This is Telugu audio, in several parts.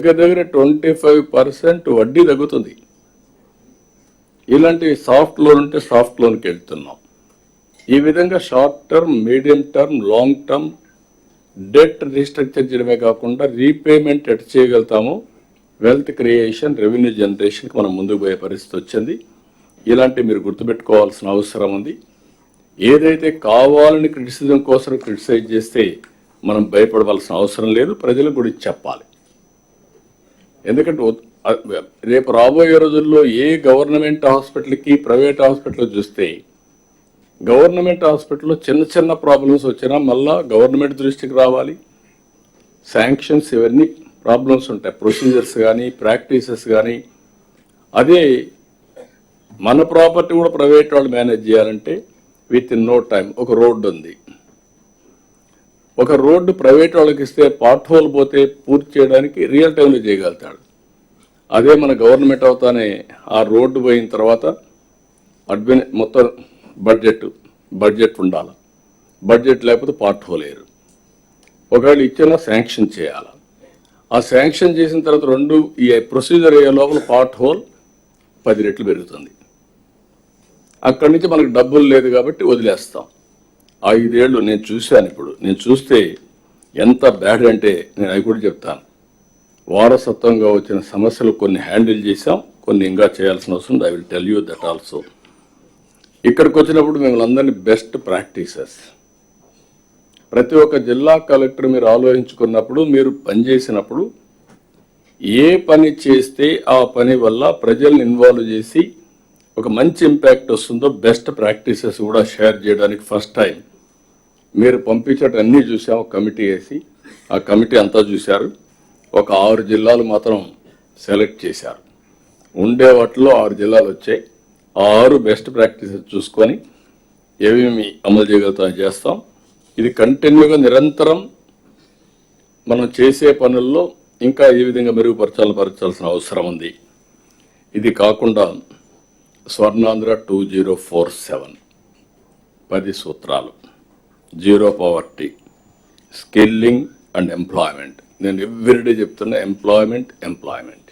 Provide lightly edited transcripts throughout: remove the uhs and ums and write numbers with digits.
దగ్గర 25% వడ్డీ తగ్గుతుంది. ఇలాంటి సాఫ్ట్ లోన్ ఉంటే సాఫ్ట్ లోన్కి వెళ్తున్నాం. ఈ విధంగా short term, medium term, long term debt restructure చేయడమే కాకుండా రీపేమెంట్ ఎట్ చేయగలుగుతాము. వెల్త్ క్రియేషన్, రెవెన్యూ జనరేషన్కి మనం ముందుకు పోయే పరిస్థితి వచ్చింది. ఇలాంటి మీరు గుర్తుపెట్టుకోవాల్సిన అవసరం ఉంది. ఏదైతే కావాలని క్రిటిసిజం కోసం క్రిటిసైజ్ చేస్తే మనం భయపడవలసిన అవసరం లేదు. ప్రజలకు కూడా చెప్పాలి. ఎందుకంటే రేపు రాబోయే రోజుల్లో ఏ గవర్నమెంట్ హాస్పిటల్కి, ప్రైవేట్ హాస్పిటల్ చూస్తే గవర్నమెంట్ హాస్పిటల్లో చిన్న చిన్న ప్రాబ్లమ్స్ వచ్చినా మళ్ళా గవర్నమెంట్ దృష్టికి రావాలి. శాంక్షన్స్ ఇవన్నీ ప్రాబ్లమ్స్ ఉంటాయి, ప్రొసీజర్స్ కానీ, ప్రాక్టీసెస్ కానీ. అదే మన ప్రాపర్టీ కూడా ప్రైవేట్ వాళ్ళు మేనేజ్ చేయాలంటే విత్ ఇన్ నో టైం. ఒక రోడ్డు ఉంది, ఒక రోడ్డు ప్రైవేట్ వాళ్ళకి ఇస్తే పార్ట్ హోల్ పోతే పూర్తి చేయడానికి రియల్ టైంలో చేయగలుగుతాడు. అదే మన గవర్నమెంట్ అవుతానే ఆ రోడ్డు పోయిన తర్వాత మొత్తం బడ్జెట్ ఉండాలి. బడ్జెట్ లేకపోతే పార్ట్ హోల్ వేయరు. ఒకవేళ ఇచ్చిన శాంక్షన్ చేయాలి. ఆ శాంక్షన్ చేసిన తర్వాత ఈ ప్రొసీజర్ అయ్యే లోపల పార్ట్ హోల్ 10 రెట్లు పెరుగుతుంది. అక్కడి నుంచి మనకు డబ్బులు లేదు కాబట్టి వదిలేస్తాం. 5 ఏళ్ళు నేను చూశాను. ఇప్పుడు నేను చూస్తే ఎంత బ్యాడ్ అంటే నేను అవి కూడా చెప్తాను. వారసత్వంగా వచ్చిన సమస్యలు కొన్ని హ్యాండిల్ చేశాం, కొన్ని ఇంకా చేయాల్సిన అవసరం. I will tell you that also. ఇక్కడికి వచ్చినప్పుడు మిమ్మల్ని అందరినీ బెస్ట్ ప్రాక్టీసెస్ ప్రతి ఒక్క జిల్లా కలెక్టర్ మీరు ఆలోచించుకున్నప్పుడు, మీరు పనిచేసినప్పుడు ఏ పని చేస్తే ఆ పని వల్ల ప్రజల్ని ఇన్వాల్వ్ చేసి ఒక మంచి ఇంపాక్ట్ వస్తుందో బెస్ట్ ప్రాక్టీసెస్ కూడా షేర్ చేయడానికి ఫస్ట్ టైం మీరు పంపించడం అన్నీ చూసాము. కమిటీ వేసి ఆ కమిటీ అంతా చూశారు. ఒక 6 జిల్లాలు మాత్రం సెలెక్ట్ చేశారు. ఉండే వాటిలో 6 జిల్లాలు వచ్చాయి. 6 బెస్ట్ ప్రాక్టీసెస్ చూసుకొని ఏమేమి అమలు చేయగలుగుతామో చేస్తాం. ఇది కంటిన్యూగా నిరంతరం మనం చేసే పనుల్లో ఇంకా ఏ విధంగా మెరుగుపరచాల్సిన అవసరం ఉంది. ఇది కాకుండా స్వర్ణాంధ్ర 2047 10 సూత్రాలు, zero poverty, skilling and employment. నేను ఎవ్రీడే చెప్తున్నా, ఎంప్లాయ్మెంట్.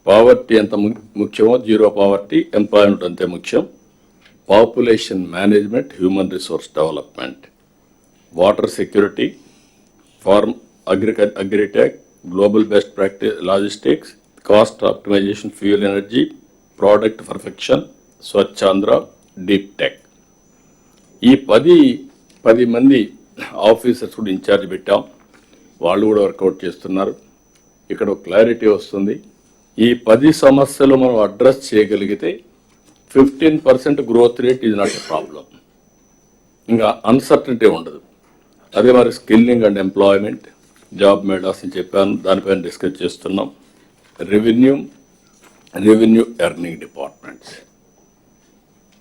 పావర్టీ ఎంత ముఖ్యమో జీరో పావర్టీ, ఎంప్లాయ్మెంట్ అంతే ముఖ్యం. Population management, human resource development, water security, farm agritech, global best practice logistics, cost optimisation, fuel energy, product perfection, Swachhandhra, deep tech. ఈ 10 మంది ఆఫీసర్స్ కూడా ఇన్ఛార్జ్ పెట్టాం. వాళ్ళు కూడా వర్కౌట్ చేస్తున్నారు. ఇక్కడ క్లారిటీ వస్తుంది. ఈ 10 సమస్యలు మనం అడ్రస్ చేయగలిగితే 15% growth rate is not a problem. ఇంకా అన్సర్టనిటీ ఉండదు. అదే మరి skilling and employment, job melas అని చెప్పాను, దానిపైన డిస్కస్ చేస్తున్నాం. రెవెన్యూ ఎర్నింగ్ డిపార్ట్మెంట్స్,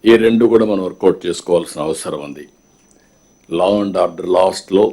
ఈ 2 కూడా మనం వర్కౌట్ చేసుకోవాల్సిన అవసరం ఉంది. లా అండ్ ఆర్డర్ లాస్ట్లో